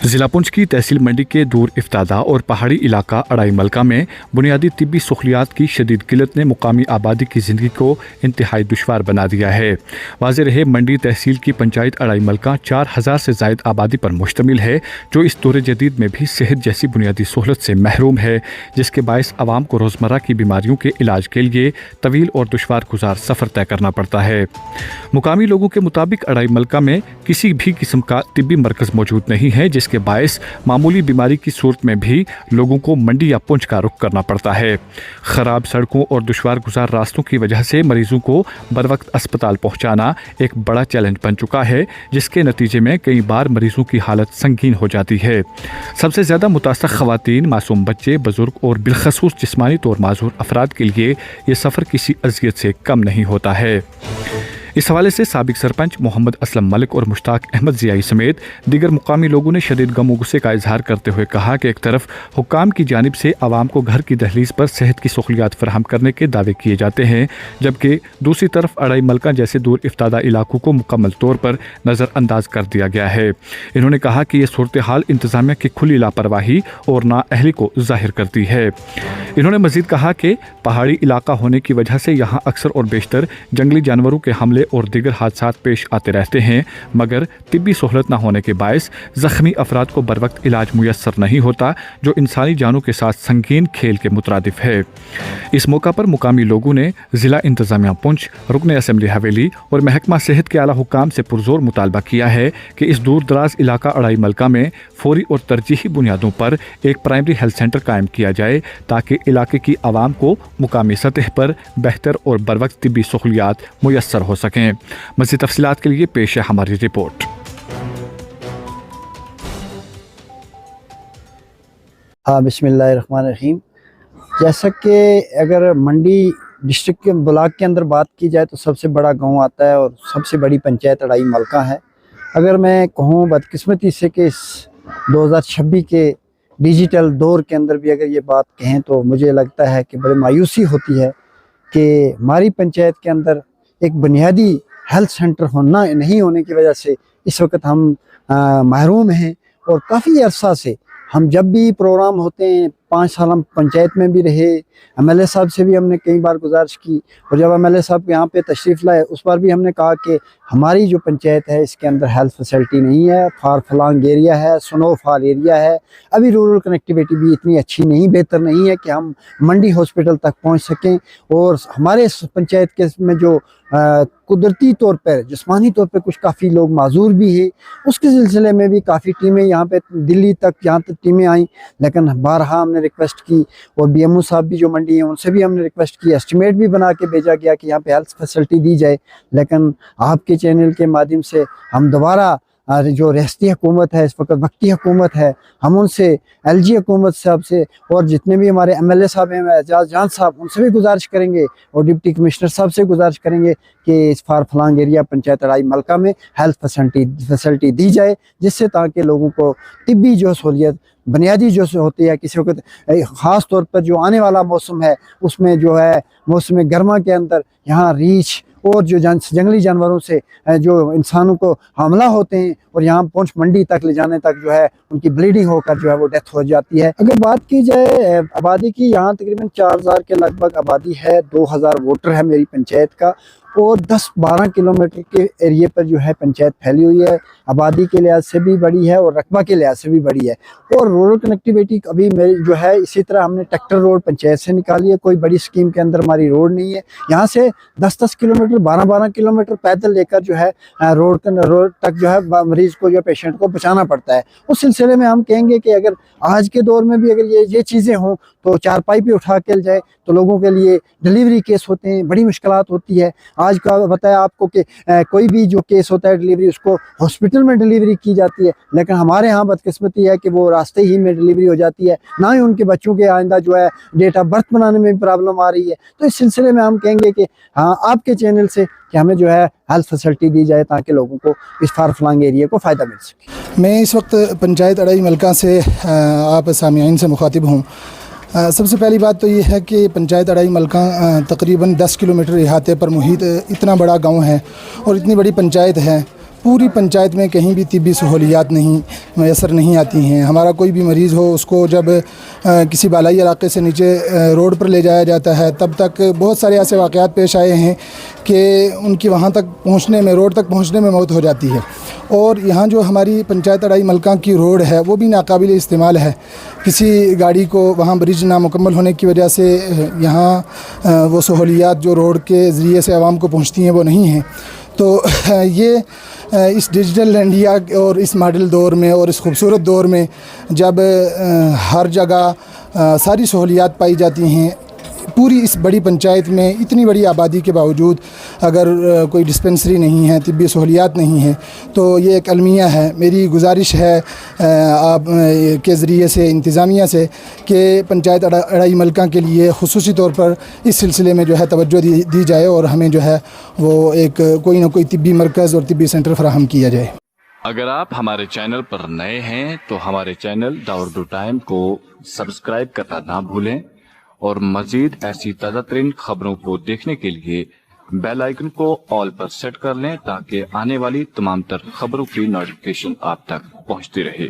ضلع پونچھ کی تحصیل منڈی کے دور افتادہ اور پہاڑی علاقہ اڑائی ملکہ میں بنیادی طبی سہولیات کی شدید قلت نے مقامی آبادی کی زندگی کو انتہائی دشوار بنا دیا ہے۔ واضح رہے منڈی تحصیل کی پنچایت اڑائی ملکہ 4000 سے زائد آبادی پر مشتمل ہے، جو اس دور جدید میں بھی صحت جیسی بنیادی سہولت سے محروم ہے، جس کے باعث عوام کو روزمرہ کی بیماریوں کے علاج کے لیے طویل اور دشوار گزار سفر طے کرنا پڑتا ہے۔ مقامی لوگوں کے مطابق اڑائی ملکہ میں کسی بھی قسم کا طبی مرکز موجود نہیں ہے، جس کے باعث معمولی بیماری کی صورت میں بھی لوگوں کو منڈی یا پونچھ کا رخ کرنا پڑتا ہے۔ خراب سڑکوں اور دشوار گزار راستوں کی وجہ سے مریضوں کو بروقت اسپتال پہنچانا ایک بڑا چیلنج بن چکا ہے، جس کے نتیجے میں کئی بار مریضوں کی حالت سنگین ہو جاتی ہے۔ سب سے زیادہ متاثر خواتین، معصوم بچے، بزرگ اور بالخصوص جسمانی طور معذور افراد کے لیے یہ سفر کسی اذیت سے کم نہیں ہوتا ہے۔ اس حوالے سے سابق سرپنچ محمد اسلم ملک اور مشتاق احمد ضیائی سمیت دیگر مقامی لوگوں نے شدید غم و غصے کا اظہار کرتے ہوئے کہا کہ ایک طرف حکام کی جانب سے عوام کو گھر کی دہلیز پر صحت کی سہولیات فراہم کرنے کے دعوے کیے جاتے ہیں، جبکہ دوسری طرف اڑائی ملکہ جیسے دور افتادہ علاقوں کو مکمل طور پر نظر انداز کر دیا گیا ہے۔ انہوں نے کہا کہ یہ صورتحال انتظامیہ کی کھلی لاپرواہی اور نااہلی کو ظاہر کرتی ہے۔ انہوں نے مزید کہا کہ پہاڑی علاقہ ہونے کی وجہ سے یہاں اکثر اور بیشتر جنگلی جانوروں کے حملے اور دیگر حادثات پیش آتے رہتے ہیں، مگر طبی سہولت نہ ہونے کے باعث زخمی افراد کو بروقت علاج میسر نہیں ہوتا، جو انسانی جانوں کے ساتھ سنگین کھیل کے مترادف ہے۔ اس موقع پر مقامی لوگوں نے ضلع انتظامیہ پونچھ، رکن اسمبلی حویلی اور محکمہ صحت کے اعلیٰ حکام سے پرزور مطالبہ کیا ہے کہ اس دور دراز علاقہ اڑائی ملکہ میں فوری اور ترجیحی بنیادوں پر ایک پرائمری ہیلتھ سینٹر قائم کیا جائے، تاکہ علاقے کی عوام کو مقامی سطح پر بہتر اور بروقت طبی سہولیات میسر ہو سکیں۔ مزید تفصیلات کے لیے پیش ہے ہماری رپورٹ۔ بسم اللہ الرحمن الرحیم۔ جیسا کہ اگر منڈی ڈسٹرکٹ کے بلاک کے اندر بات کی جائے تو سب سے بڑا گاؤں آتا ہے اور سب سے بڑی پنچایت اڑائی ملکہ ہے۔ اگر میں کہوں بدقسمتی سے کہ اس 2026 کے ڈیجیٹل دور کے اندر بھی اگر یہ بات کہیں تو مجھے لگتا ہے کہ بڑی مایوسی ہوتی ہے کہ ہماری پنچایت کے اندر ایک بنیادی ہیلتھ سینٹر نہیں ہونے کی وجہ سے اس وقت ہم محروم ہیں، اور کافی عرصہ سے ہم جب بھی پروگرام ہوتے ہیں، 5 سال ہم پنچایت میں بھی رہے، ایم ایل اے صاحب سے بھی ہم نے کئی بار گزارش کی، اور جب ایم ایل اے صاحب یہاں پہ تشریف لائے اس بار بھی ہم نے کہا کہ ہماری جو پنچایت ہے اس کے اندر ہیلتھ فیسلٹی نہیں ہے، فار فلانگ ایریا ہے، سنو فال ایریا ہے، ابھی رورل کنیکٹیویٹی بھی اتنی اچھی نہیں، بہتر نہیں ہے کہ ہم منڈی ہاسپٹل تک پہنچ سکیں، اور ہمارے پنچایت کے میں جو قدرتی طور پر جسمانی طور پہ کچھ کافی لوگ معذور بھی ہیں، اس کے سلسلے میں بھی کافی ٹیمیں یہاں پہ دلی تک یہاں تک ٹیمیں آئیں، لیکن بارہا ہم نے ریکویسٹ کی، اور بی ایم او صاحب بھی جو منڈی ہیں ان سے بھی ہم نے ریکویسٹ کی، اسٹیمیٹ بھی بنا کے بھیجا گیا کہ یہاں پہ ہیلتھ فیسلٹی دی جائے، لیکن آپ کے چینل کے مادھیم سے ہم دوبارہ جو ریاستی حکومت ہے اس وقت وقتی حکومت ہے، ہم ان سے ایل جی حکومت صاحب سے اور جتنے بھی ہمارے ایم ایل اے صاحب ہیں اعجاز جان صاحب، ان سے بھی گزارش کریں گے، اور ڈپٹی کمشنر صاحب سے گزارش کریں گے کہ اس فار فلانگ ایریا پنچایت اڑائی ملکہ میں ہیلتھ فیسلٹی دی جائے، جس سے تاکہ لوگوں کو طبی جو سہولیت بنیادی جو ہوتی ہے، کسی وقت خاص طور پر جو آنے والا موسم ہے اس میں جو ہے موسم گرما کے اندر یہاں ریچھ اور جو جنگلی جانوروں سے جو انسانوں کو حاملہ ہوتے ہیں، اور یہاں پونچھ منڈی تک لے جانے تک جو ہے ان کی بلیڈنگ ہو کر جو ہے وہ ڈیتھ ہو جاتی ہے۔ اگر بات کی جائے آبادی کی، یہاں تقریباً 4000 کے لگ بھگ آبادی ہے، 2000 ووٹر ہے میری پنچایت کا، اور 10-12 کلومیٹر کے ایریے پر جو ہے پنچایت پھیلی ہوئی ہے، آبادی کے لحاظ سے بھی بڑی ہے اور رقبہ کے لحاظ سے بھی بڑی ہے، اور رورل کنیکٹیویٹی ابھی میری جو ہے اسی طرح ہم نے ٹریکٹر روڈ پنچایت سے نکالی ہے، کوئی بڑی اسکیم کے اندر ہماری روڈ نہیں ہے، یہاں سے 10-10 کلومیٹر 12-12 کلومیٹر پیدل لے کر جو ہے روڈ تک جو ہے مریض کو جو پیشنٹ کو پہنچانا پڑتا ہے۔ اس سلسلے میں ہم کہیں گے کہ اگر آج کے دور میں بھی اگر یہ چیزیں ہوں تو چارپائی پہ اٹھا کے جائے تو لوگوں کے لیے ڈیلیوری کیس ہوتے ہیں، بڑی مشکلات ہوتی ہے۔ آج کا بتایا آپ کو کہ کوئی بھی جو کیس ہوتا ہے ڈیلیوری اس کو ہاسپٹل میں ڈیلیوری کی جاتی ہے، لیکن ہمارے ہاں بدقسمتی ہے کہ وہ راستے ہی میں ڈیلیوری ہو جاتی ہے، نہ ہی ان کے بچوں کے آئندہ جو ہے ڈیٹ آف برتھ بنانے میں بھی پرابلم آ رہی ہے۔ تو اس سلسلے میں ہم کہیں گے کہ ہاں آپ کے چینل سے کہ ہمیں جو ہے ہیلتھ فیسلٹی دی جائے تاکہ لوگوں کو اس فار فلانگ ایریا کو فائدہ مل سکے۔ میں اس وقت پنچایت اڑائی ملکہ سے آپ سامعین سے مخاطب ہوں۔ سب سے پہلی بات تو یہ ہے کہ پنچایت اڑائی ملکہ تقریباً 10 کلومیٹر احاطے پر محیط اتنا بڑا گاؤں ہے اور اتنی بڑی پنچایت ہے، پوری پنچایت میں کہیں بھی طبی سہولیات نہیں میسر نہیں آتی ہیں. ہمارا کوئی بھی مریض ہو اس کو جب کسی بالائی علاقے سے نیچے روڈ پر لے جایا جاتا ہے تب تک بہت سارے ایسے واقعات پیش آئے ہیں کہ ان کی وہاں تک پہنچنے میں روڈ تک پہنچنے میں موت ہو جاتی ہے. اور یہاں جو ہماری پنچایت اڑائی ملکہ کی روڈ ہے وہ بھی ناقابل استعمال ہے. کسی گاڑی کو وہاں برج نامکمل ہونے کی وجہ سے یہاں وہ سہولیات جو روڈ کے ذریعے سے عوام کو پہنچتی ہیں وہ نہیں ہیں. تو یہ اس ڈیجیٹل انڈیا اور اس ماڈل دور میں اور اس خوبصورت دور میں جب ہر جگہ ساری سہولیات پائی جاتی ہیں، پوری اس بڑی پنچایت میں اتنی بڑی آبادی کے باوجود اگر کوئی ڈسپنسری نہیں ہے، طبی سہولیات نہیں ہیں، تو یہ ایک المیہ ہے. میری گزارش ہے آپ کے ذریعے سے انتظامیہ سے کہ پنچایت اڑائی ملکہ کے لیے خصوصی طور پر اس سلسلے میں جو ہے توجہ دی جائے اور ہمیں جو ہے وہ ایک کوئی نہ کوئی طبی مرکز اور طبی سینٹر فراہم کیا جائے. اگر آپ ہمارے چینل پر نئے ہیں تو ہمارے چینل دا اردو ٹائم کو سبسکرائب کرنا نہ بھولیں اور مزید ایسی تازہ ترین خبروں کو دیکھنے کے لیے بیل آئیکن کو آل پر سیٹ کر لیں تاکہ آنے والی تمام تر خبروں کی نوٹیفیکیشن آپ تک پہنچتی رہے.